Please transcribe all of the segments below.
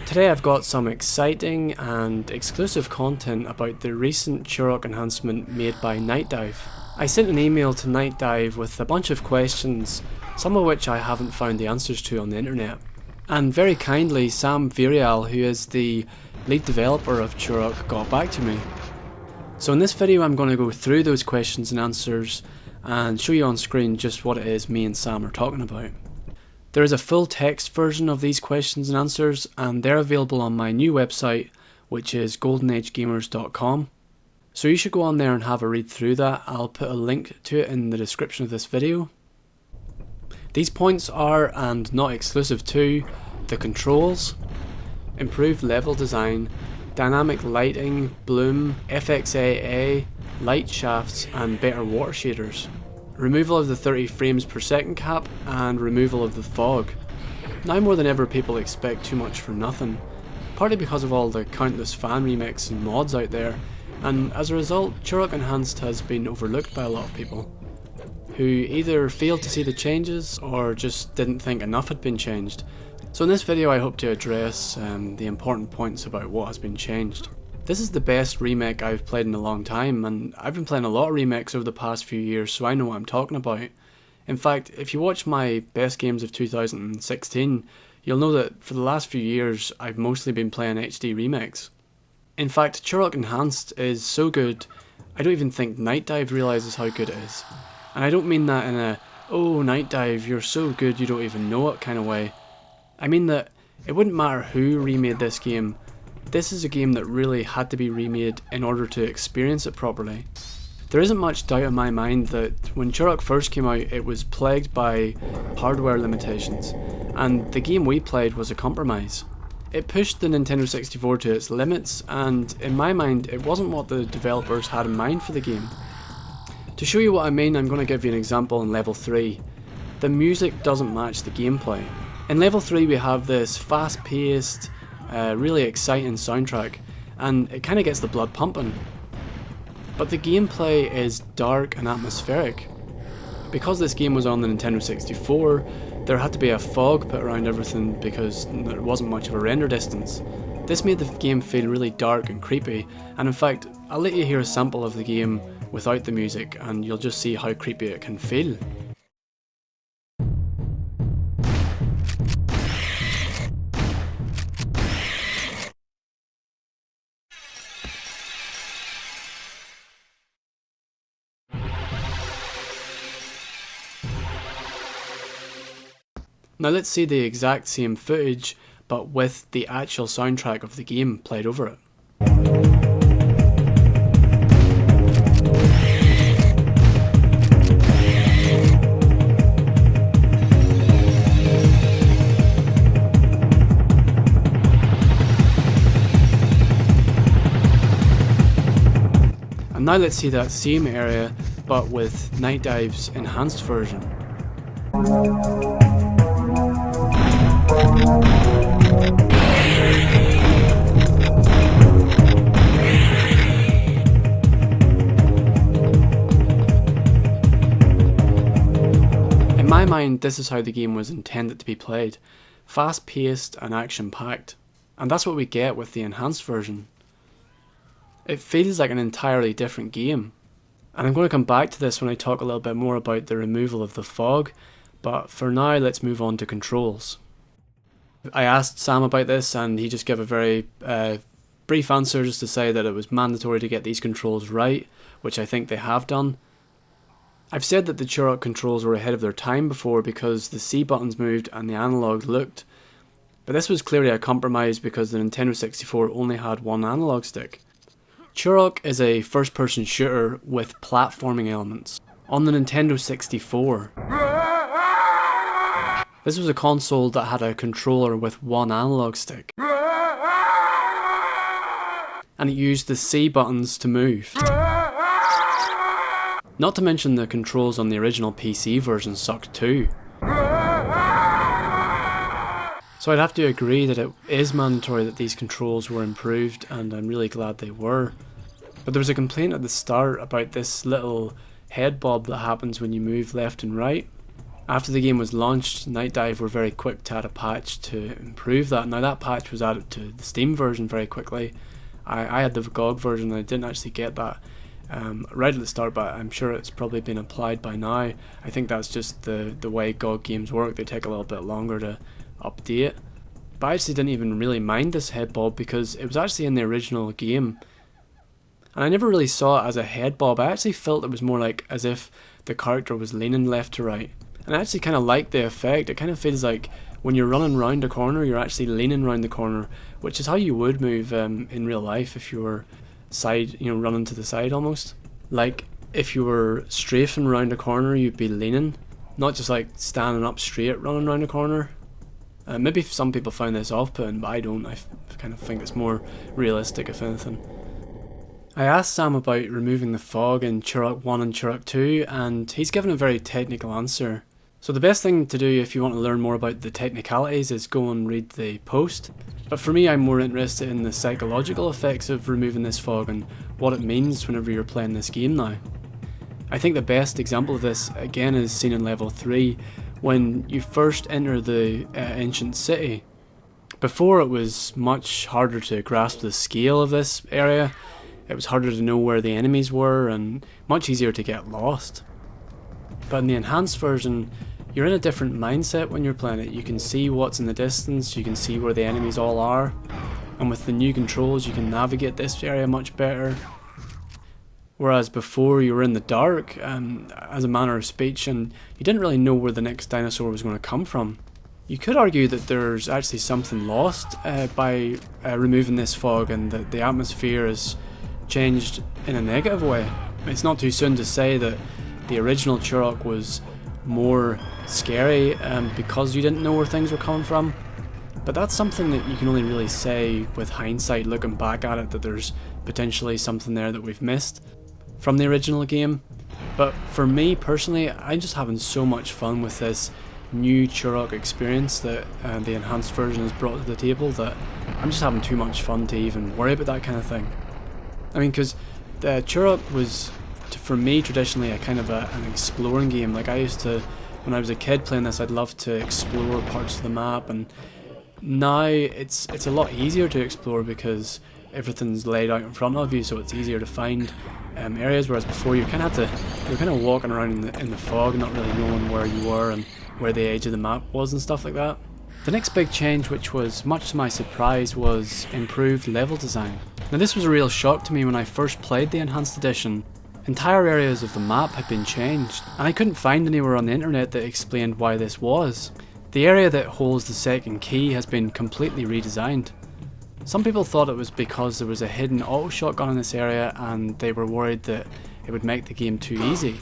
Today I've got some exciting and exclusive content about the recent Turok enhancement made by Night Dive. I sent an email to Night Dive with a bunch of questions, some of which I haven't found the answers to on the internet. And very kindly, Sam Villarreal, who is the lead developer of Turok, got back to me. So in this video I'm going to go through those questions and answers and show you on screen just what it is me and Sam are talking about. There is a full text version of these questions and answers, and they're available on my new website, which is GoldenEdgeGamers.com. So you should go on there and have a read through that. I'll put a link to it in the description of this video. These points are, and not exclusive to, the controls, improved level design, dynamic lighting, bloom, FXAA, light shafts and better water shaders. Removal of the 30 frames per second cap and removal of the fog. Now more than ever people expect too much for nothing, partly because of all the countless fan remixes and mods out there, and as a result Turok Enhanced has been overlooked by a lot of people, who either failed to see the changes or just didn't think enough had been changed. So in this video I hope to address the important points about what has been changed. This is the best remake I've played in a long time, and I've been playing a lot of remakes over the past few years, so I know what I'm talking about. In fact, if you watch my best games of 2016, you'll know that for the last few years I've mostly been playing HD remakes. In fact, Turok Enhanced is so good, I don't even think Night Dive realises how good it is. And I don't mean that in a, oh Night Dive, you're so good you don't even know it kind of way. I mean that it wouldn't matter who remade this game. This is a game that really had to be remade in order to experience it properly. There isn't much doubt in my mind that when Turok first came out it was plagued by hardware limitations, and the game we played was a compromise. It pushed the Nintendo 64 to its limits, and in my mind it wasn't what the developers had in mind for the game. To show you what I mean, I'm going to give you an example in level 3. The music doesn't match the gameplay. In level 3 we have this fast paced, really exciting soundtrack, and it kind of gets the blood pumping. But the gameplay is dark and atmospheric. Because this game was on the Nintendo 64, there had to be a fog put around everything because there wasn't much of a render distance. This made the game feel really dark and creepy, and in fact, I'll let you hear a sample of the game without the music and you'll just see how creepy it can feel. Now let's see the exact same footage, but with the actual soundtrack of the game played over it. And now let's see that same area, but with Night Dive's enhanced version. In my mind, this is how the game was intended to be played. Fast paced and action packed. And that's what we get with the enhanced version. It feels like an entirely different game. And I'm going to come back to this when I talk a little bit more about the removal of the fog, but for now let's move on to controls. I asked Sam about this and he just gave a very brief answer just to say that it was mandatory to get these controls right, which I think they have done. I've said that the Turok controls were ahead of their time before because the C buttons moved and the analog looked, but this was clearly a compromise because the Nintendo 64 only had one analog stick. Turok is a first-person shooter with platforming elements. On the Nintendo 64, this was a console that had a controller with one analog stick, and it used the C buttons to move. Not to mention the controls on the original PC version sucked too. So I'd have to agree that it is mandatory that these controls were improved, and I'm really glad they were. But there was a complaint at the start about this little head bob that happens when you move left and right. After the game was launched, Night Dive were very quick to add a patch to improve that. Now that patch was added to the Steam version very quickly. I had the GOG version and I didn't actually get that right at the start, but I'm sure it's probably been applied by now. I think that's just the way GOG games work. They take a little bit longer to update. But I actually didn't even really mind this head bob because it was actually in the original game. And I never really saw it as a head bob. I actually felt it was more like as if the character was leaning left to right. And I actually kind of like the effect. It kind of feels like when you're running round a corner, you're actually leaning round the corner, which is how you would move in real life if you were running to the side almost. Like if you were strafing round a corner, you'd be leaning, not just like standing up straight running round a corner. Maybe some people find this off-putting, but I don't. I kind of think it's more realistic, if anything. I asked Sam about removing the fog in Turok 1 and Turok 2, and he's given a very technical answer. So the best thing to do if you want to learn more about the technicalities is go and read the post. But for me, I'm more interested in the psychological effects of removing this fog and what it means whenever you're playing this game now. I think the best example of this, again, is seen in level 3, when you first enter the ancient city. Before, it was much harder to grasp the scale of this area. It was harder to know where the enemies were and much easier to get lost. But in the enhanced version, you're in a different mindset when you're playing it. You can see what's in the distance, you can see where the enemies all are, and with the new controls you can navigate this area much better. Whereas before you were in the dark, as a manner of speech, and you didn't really know where the next dinosaur was going to come from. You could argue that there's actually something lost by removing this fog, and that the atmosphere is changed in a negative way. It's not too soon to say that the original Turok was more scary because you didn't know where things were coming from. But that's something that you can only really say with hindsight, looking back at it, that there's potentially something there that we've missed from the original game. But for me personally, I'm just having so much fun with this new Turok experience that the enhanced version has brought to the table, that I'm just having too much fun to even worry about that kind of thing. I mean, because the Turok was, for me, traditionally a kind of an exploring game. Like I used to, when I was a kid playing this, I'd love to explore parts of the map, and now it's a lot easier to explore because everything's laid out in front of you, so it's easier to find areas. Whereas before you kind of walking around in the fog, not really knowing where you were and where the edge of the map was and stuff like that. The next big change, which was much to my surprise, was improved level design. Now this was a real shock to me when I first played the enhanced edition. Entire areas of the map had been changed, and I couldn't find anywhere on the internet that explained why this was. The area that holds the second key has been completely redesigned. Some people thought it was because there was a hidden auto shotgun in this area and they were worried that it would make the game too easy.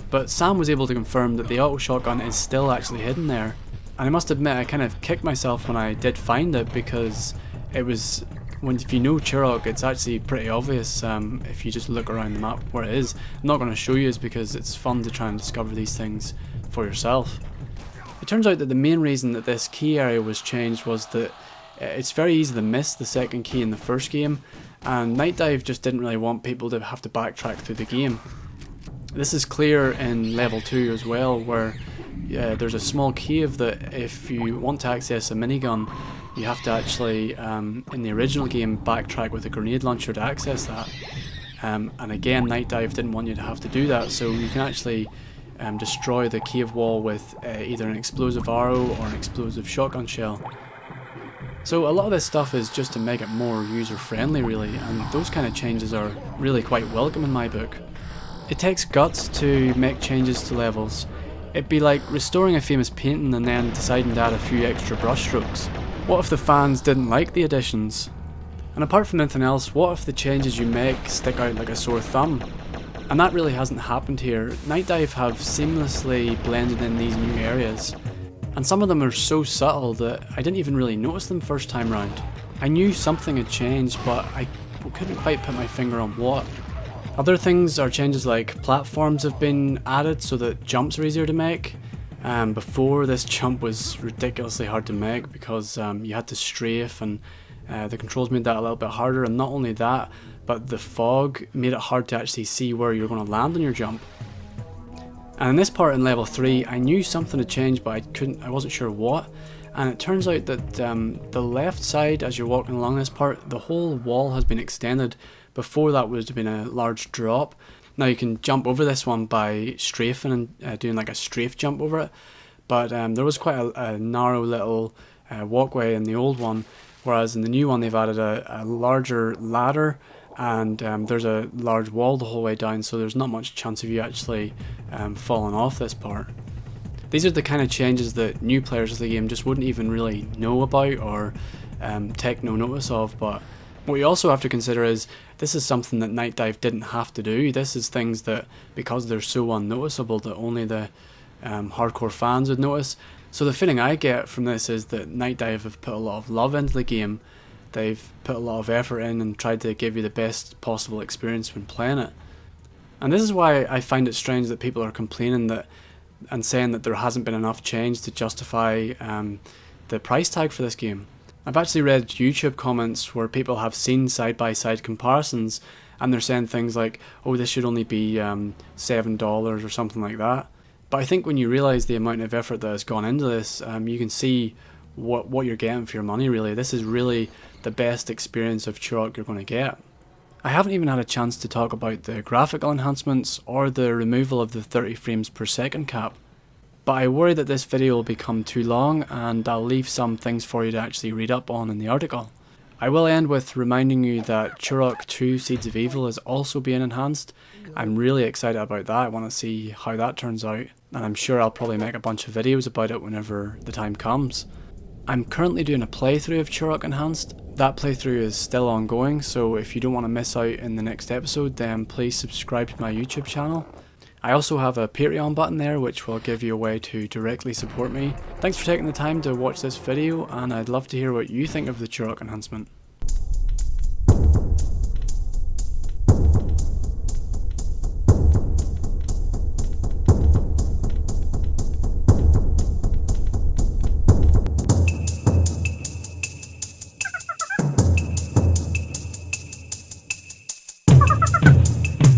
But Sam was able to confirm that the auto shotgun is still actually hidden there. And I must admit, I kind of kicked myself when I did find it, because it was, if you know Turok, it's actually pretty obvious if you just look around the map where it is. I'm not going to show you because it's fun to try and discover these things for yourself. It turns out that the main reason that this key area was changed was that it's very easy to miss the second key in the first game, and Night Dive just didn't really want people to have to backtrack through the game. This is clear in level 2 as well, where there's a small cave that if you want to access a minigun, you have to actually, in the original game, backtrack with a grenade launcher to access that. And again, Night Dive didn't want you to have to do that, so you can actually destroy the cave wall with either an explosive arrow or an explosive shotgun shell. So a lot of this stuff is just to make it more user-friendly really, and those kind of changes are really quite welcome in my book. It takes guts to make changes to levels. It'd be like restoring a famous painting and then deciding to add a few extra brushstrokes. What if the fans didn't like the additions? And apart from anything else, what if the changes you make stick out like a sore thumb? And that really hasn't happened here. Night Dive have seamlessly blended in these new areas. And some of them are so subtle that I didn't even really notice them first time round. I knew something had changed, but I couldn't quite put my finger on what. Other things are changes like platforms have been added so that jumps are easier to make. Before, this jump was ridiculously hard to make because you had to strafe, and the controls made that a little bit harder. And not only that, but the fog made it hard to actually see where you're going to land on your jump. And in this part in level 3, I knew something had changed, but I wasn't sure what. And it turns out that the left side, as you're walking along this part, the whole wall has been extended. Before that would have been a large drop. Now you can jump over this one by strafing and doing like a strafe jump over it. But there was quite a narrow little walkway in the old one, whereas in the new one they've added a larger ladder, and there's a large wall the whole way down, so there's not much chance of you actually falling off this part. These are the kind of changes that new players of the game just wouldn't even really know about or take no notice of. But what you also have to consider is this is something that Night Dive didn't have to do. This is things that, because they're so unnoticeable, that only the hardcore fans would notice. So the feeling I get from this is that Night Dive have put a lot of love into the game. They've put a lot of effort in and tried to give you the best possible experience when playing it. And this is why I find it strange that people are complaining that and saying that there hasn't been enough change to justify the price tag for this game. I've actually read YouTube comments where people have seen side-by-side comparisons and they're saying things like, oh, this should only be $7 or something like that. But I think when you realise the amount of effort that has gone into this, you can see what you're getting for your money really. This is really the best experience of Turok you're going to get. I haven't even had a chance to talk about the graphical enhancements or the removal of the 30 frames per second cap. But I worry that this video will become too long and I'll leave some things for you to actually read up on in the article. I will end with reminding you that Turok 2 Seeds of Evil is also being enhanced. I'm really excited about that. I want to see how that turns out, and I'm sure I'll probably make a bunch of videos about it whenever the time comes. I'm currently doing a playthrough of Turok Enhanced. That playthrough is still ongoing, so if you don't want to miss out in the next episode, then please subscribe to my YouTube channel. I also have a Patreon button there which will give you a way to directly support me. Thanks for taking the time to watch this video, and I'd love to hear what you think of the Turok enhancement.